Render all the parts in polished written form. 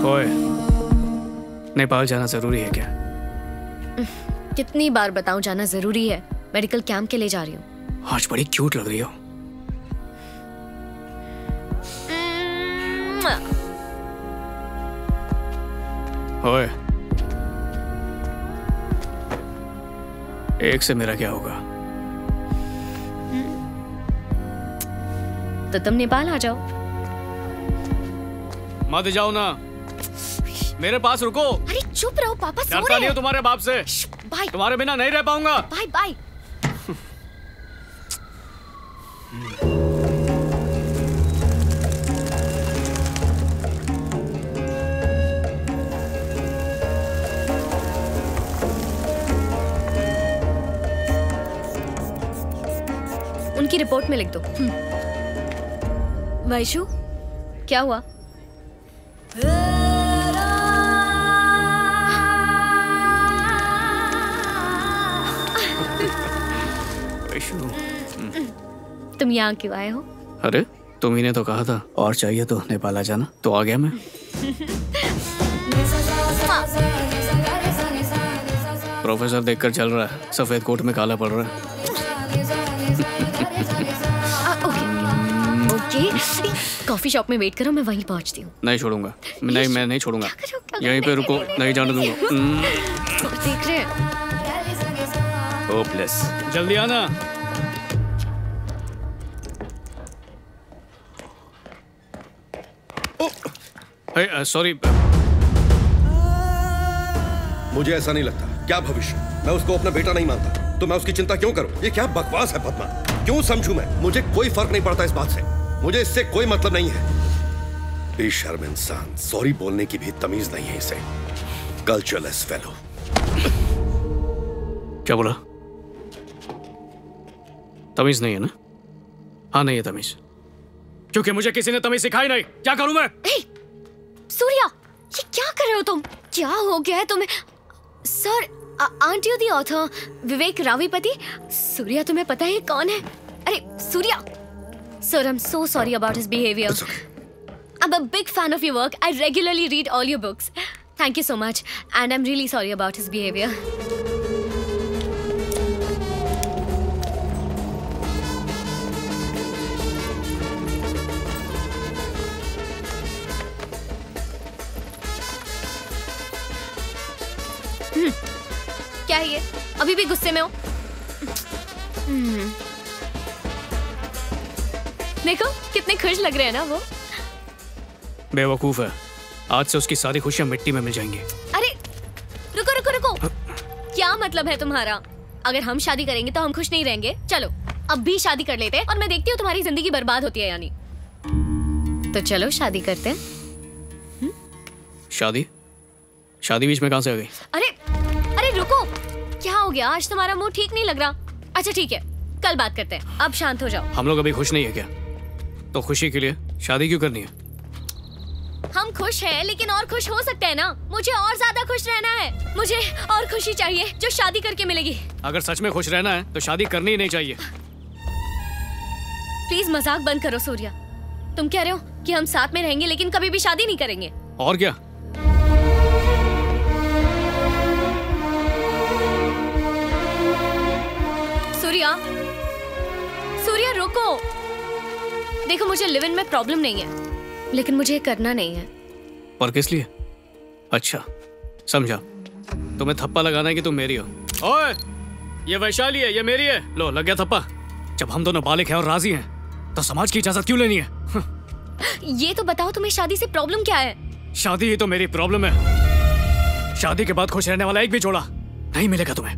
ओए, नेपाल जाना जरूरी है क्या? कितनी बार बताऊं जाना जरूरी है। मेडिकल कैंप के लिए जा रही हूँ। आज बड़ी क्यूट लग रही हो। ओए, एक से मेरा क्या होगा? तो तुम नेपाल आ जाओ। मत जाओ ना, मेरे पास रुको। अरे चुप रहो, पापा सो रहे हैं। डरता नहीं हो तुम्हारे बाप से। बाय। तुम्हारे बिना नहीं रह पाऊंगा। Bye bye. उनकी रिपोर्ट में लिख दो। वैशु, क्या हुआ? तुम यहाँ क्यों आए हो? अरे तुम ही ने तो कहा था और चाहिए तो नेपाल आ जाना, तो आ गया मैं। प्रोफेसर देखकर चल रहा है, सफेद कोट में काला पड़ रहा है। ओके, कॉफी शॉप में वेट करो, मैं वहीं पहुंचती हूँ। नहीं छोड़ूंगा, नहीं मैं नहीं छोड़ूंगा। यहीं पे रुको, नहीं जाने दूंगा। देख रहे हैं। होपलेस। जल्दी आना। सॉरी। मुझे ऐसा नहीं लगता। क्या भविष्य? मैं उसको अपना बेटा नहीं मानता, तो मैं उसकी चिंता क्यों करूं? ये क्या बकवास है पद्मा? क्यों समझूं मैं? मुझे कोई फर्क नहीं पड़ता इस बात से। मुझे इससे कोई मतलब नहीं है। बेशर्म इंसान, सॉरी बोलने की भी तमीज नहीं है इसे। कल्चरलेस फेलो। क्या बोला? तमीज नहीं है ना? हाँ नहीं है तमीज, क्योंकि मुझे किसी ने तमीज सिखाई नहीं। क्या करूं मैं? सूर्या, ये क्या कर रहे हो तुम? क्या हो गया है तुम्हें? Sir, aren't you the author Vivek Ravipati? Surya, तुम्हें पता है कौन है? अरे Surya, sir, I am so sorry about his behaviour. I am a big fan of your work. I regularly read all your books. Thank you so much and I am really sorry about his behaviour. क्या है ये? अभी भी गुस्से में हो? देखो कितने खुश लग रहे हैं ना वो। बेवकूफ है, आज से उसकी सारी खुशियां मिट्टी में मिल जाएंगी। अरे रुको रुको रुको, क्या मतलब है तुम्हारा? अगर हम शादी करेंगे तो हम खुश नहीं रहेंगे? चलो अब भी शादी कर लेते हैं और मैं देखती हूँ तुम्हारी जिंदगी बर्बाद होती है यानी। तो चलो शादी करते हैं। शादी? शादी बीच में कहां से आ गई? अरे अरे रुको, क्या हो गया? आज तुम्हारा मूड ठीक नहीं लग रहा। अच्छा ठीक है, कल बात करते हैं, अब शांत हो जाओ। हम लोग अभी खुश नहीं है क्या? तो खुशी के लिए शादी क्यों करनी है? हम खुश हैं लेकिन और खुश हो सकते हैं ना। मुझे और ज्यादा खुश रहना है। मुझे और खुशी चाहिए जो शादी करके मिलेगी। अगर सच में खुश रहना है तो शादी करनी ही नहीं चाहिए। प्लीज मजाक बंद करो सूर्या। तुम कह रहे हो कि हम साथ में रहेंगे लेकिन कभी भी शादी नहीं करेंगे? और क्या? सूर्या, सूर्या रुको। देखो मुझे लिव इन में प्रॉब्लम नहीं है, लेकिन मुझे करना नहीं है। पर किस लिए? अच्छा समझा, तुम्हें थप्पा लगाना है कि तुम मेरी हो। ओए, ये वैशाली है, ये मेरी है। लो लग गया थप्पा। जब हम दोनों बालिग हैं और राजी हैं तो समाज की इजाजत क्यों लेनी है? ये तो बताओ तुम्हें शादी से प्रॉब्लम क्या है? शादी ही तो मेरी प्रॉब्लम है। शादी के बाद खुश रहने वाला एक भी जोड़ा नहीं मिलेगा तुम्हें,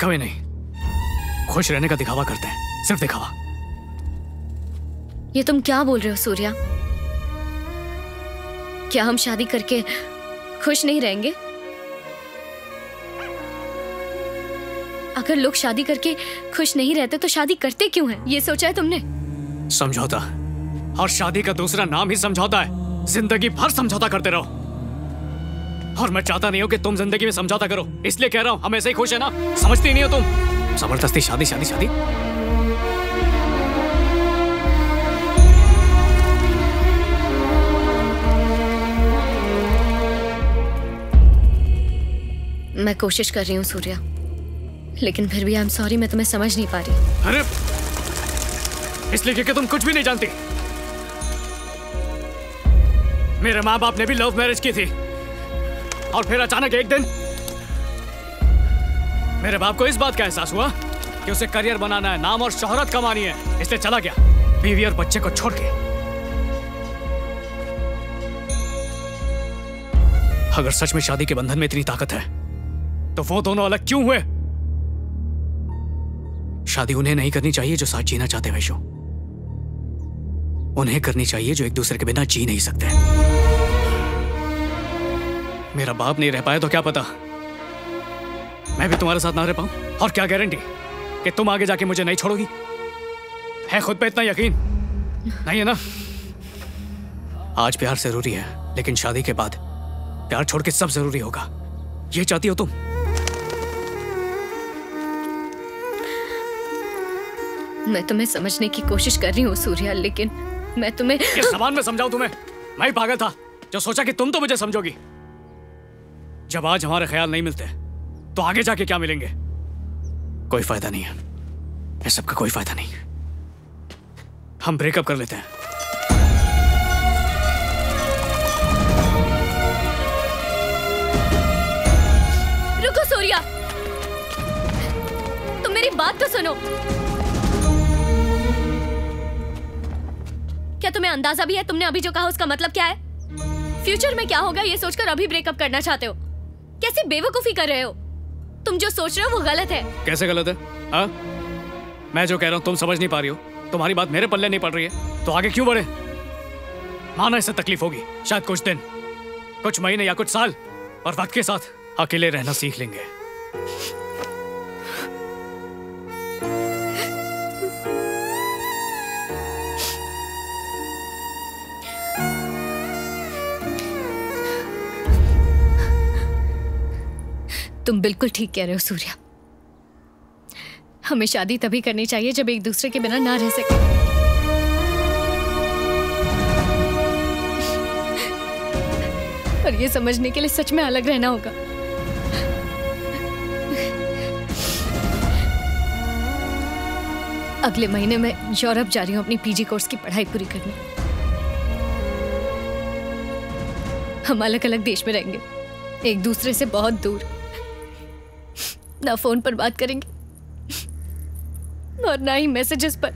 कभी नहीं। खुश रहने का दिखावा करते हैं, सिर्फ दिखावा। ये तुम क्या बोल रहे हो सूर्या? क्या हम शादी करके खुश नहीं रहेंगे? अगर लोग शादी करके खुश नहीं रहते तो शादी करते क्यों हैं? ये सोचा है तुमने? समझौता, और शादी का दूसरा नाम ही समझौता है। जिंदगी भर समझौता करते रहो, और मैं चाहता नहीं हूं कि तुम जिंदगी में समझौता करो। इसलिए कह रहा हूं, हम ऐसे ही खुश है ना। समझती नहीं हो तुम? जबरदस्ती शादी शादी शादी। मैं कोशिश कर रही हूँ सूर्या, लेकिन फिर भी आई एम सॉरी, मैं तुम्हें समझ नहीं पा रही। अरे इसलिए क्योंकि तुम कुछ भी नहीं जानती। मेरे माँ बाप ने भी लव मैरिज की थी और फिर अचानक एक दिन मेरे बाप को इस बात का एहसास हुआ कि उसे करियर बनाना है, नाम और शोहरत कमानी है, इसलिए चला गया बीवी और बच्चे को छोड़ के। अगर सच में शादी के बंधन में इतनी ताकत है तो वो दोनों अलग क्यों हुए? शादी उन्हें नहीं करनी चाहिए जो साथ जीना चाहते वैशु, उन्हें करनी चाहिए जो एक दूसरे के बिना जी नहीं सकते। मेरा बाप नहीं रह पाया तो क्या पता मैं भी तुम्हारे साथ ना रह पाऊं, और क्या गारंटी कि तुम आगे जाके मुझे नहीं छोड़ोगी? है खुद पे इतना यकीन नहीं है ना? आज प्यार जरूरी है, लेकिन शादी के बाद प्यार छोड़ के सब जरूरी होगा। ये चाहती हो तुम? मैं तुम्हें समझने की कोशिश कर रही हूँ सूर्या, लेकिन मैं तुम्हें किस जबान में समझाऊं तुम्हें? मैं ही पागल था जो सोचा कि तुम तो मुझे समझोगी। जब आज हमारे ख्याल नहीं मिलते तो आगे जाके क्या मिलेंगे? कोई फायदा नहीं है, इस सब का कोई फायदा नहीं। हम ब्रेकअप कर लेते हैं। रुको सूर्या, तुम मेरी बात तो सुनो। क्या तुम्हें अंदाजा भी है तुमने अभी जो कहा उसका मतलब क्या है? फ्यूचर में क्या होगा ये सोचकर अभी ब्रेकअप करना चाहते हो? कैसी बेवकूफी कर रहे हो? तुम जो सोच रहे हो वो गलत है। कैसे गलत है? हाँ, मैं जो कह रहा हूं तुम समझ नहीं पा रही हो, तुम्हारी बात मेरे पल्ले नहीं पड़ रही है, तो आगे क्यों बढ़े? माना इससे तकलीफ होगी, शायद कुछ दिन, कुछ महीने या कुछ साल, और वक्त के साथ अकेले रहना सीख लेंगे। तुम बिल्कुल ठीक कह रहे हो सूर्या, हमें शादी तभी करनी चाहिए जब एक दूसरे के बिना ना रह सके। और ये समझने के लिए सच में अलग रहना होगा। अगले महीने मैं यूरोप जा रही हूँ अपनी पीजी कोर्स की पढ़ाई पूरी करने। हम अलग अलग देश में रहेंगे, एक दूसरे से बहुत दूर, ना फोन पर बात करेंगे और ना ही मैसेजेस पर।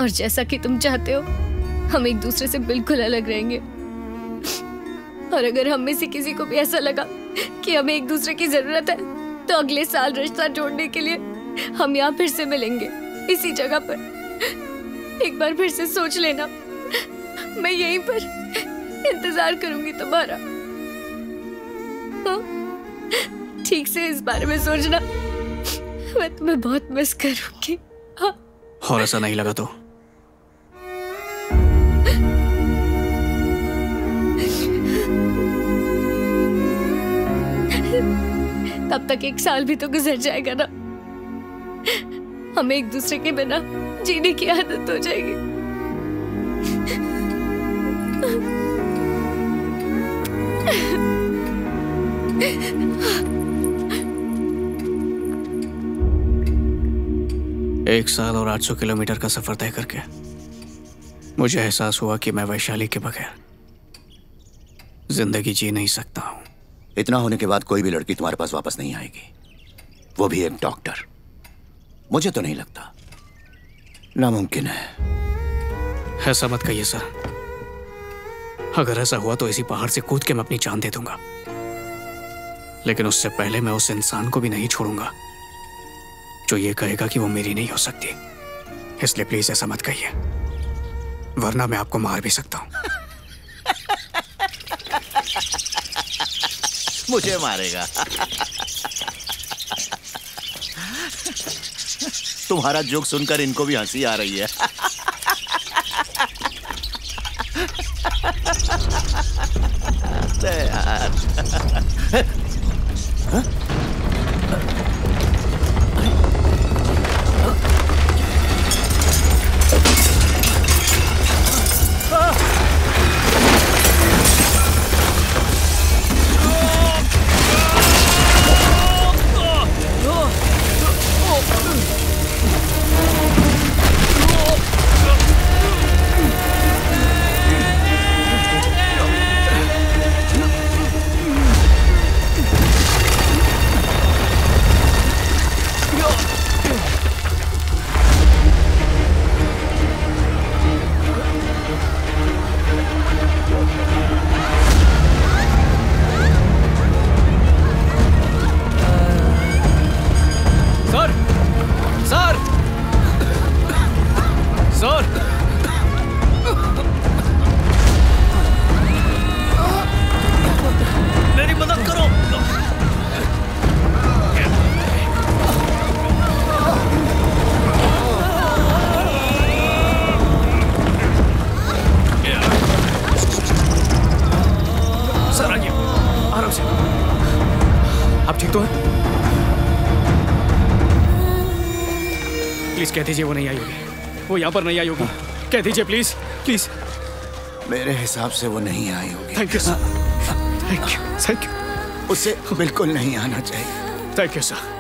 और जैसा कि तुम चाहते हो हम एक दूसरे से बिल्कुल अलग रहेंगे। और अगर हम में से किसी को भी ऐसा लगा कि हमें एक दूसरे की जरूरत है तो अगले साल रिश्ता जोड़ने के लिए हम यहाँ फिर से मिलेंगे, इसी जगह पर। एक बार फिर से सोच लेना, मैं यहीं पर इंतजार करूंगी तुम्हारा। ठीक से इस बारे में सोचना, मैं तुम्हें बहुत मिस करूंगी। हाँ? और ऐसा नहीं लगा तो? तब तक एक साल भी तो गुजर जाएगा ना, हमें एक दूसरे के बिना जीने की आदत हो जाएगी। एक साल और 800 किलोमीटर का सफर तय करके मुझे एहसास हुआ कि मैं वैशाली के बगैर जिंदगी जी नहीं सकता हूं। इतना होने के बाद कोई भी लड़की तुम्हारे पास वापस नहीं आएगी, वो भी एक डॉक्टर। मुझे तो नहीं लगता, नामुमकिन है। ऐसा मत कहिए सर, अगर ऐसा हुआ तो इसी पहाड़ से कूद के मैं अपनी जान दे दूंगा, लेकिन उससे पहले मैं उस इंसान को भी नहीं छोड़ूंगा जो ये कहेगा कि वो मेरी नहीं हो सकती। इसलिए प्लीज ऐसा मत कहिए, वरना मैं आपको मार भी सकता हूं। मुझे मारेगा? तुम्हारा जोक सुनकर इनको भी हंसी आ रही है। कह दीजिए वो नहीं आई होगी, वो यहाँ पर नहीं आई होगी। कह दीजिए प्लीज प्लीज। मेरे हिसाब से वो नहीं आई होगी। Thank you sir, thank you, thank you. उसे बिल्कुल नहीं आना चाहिए। Thank you sir.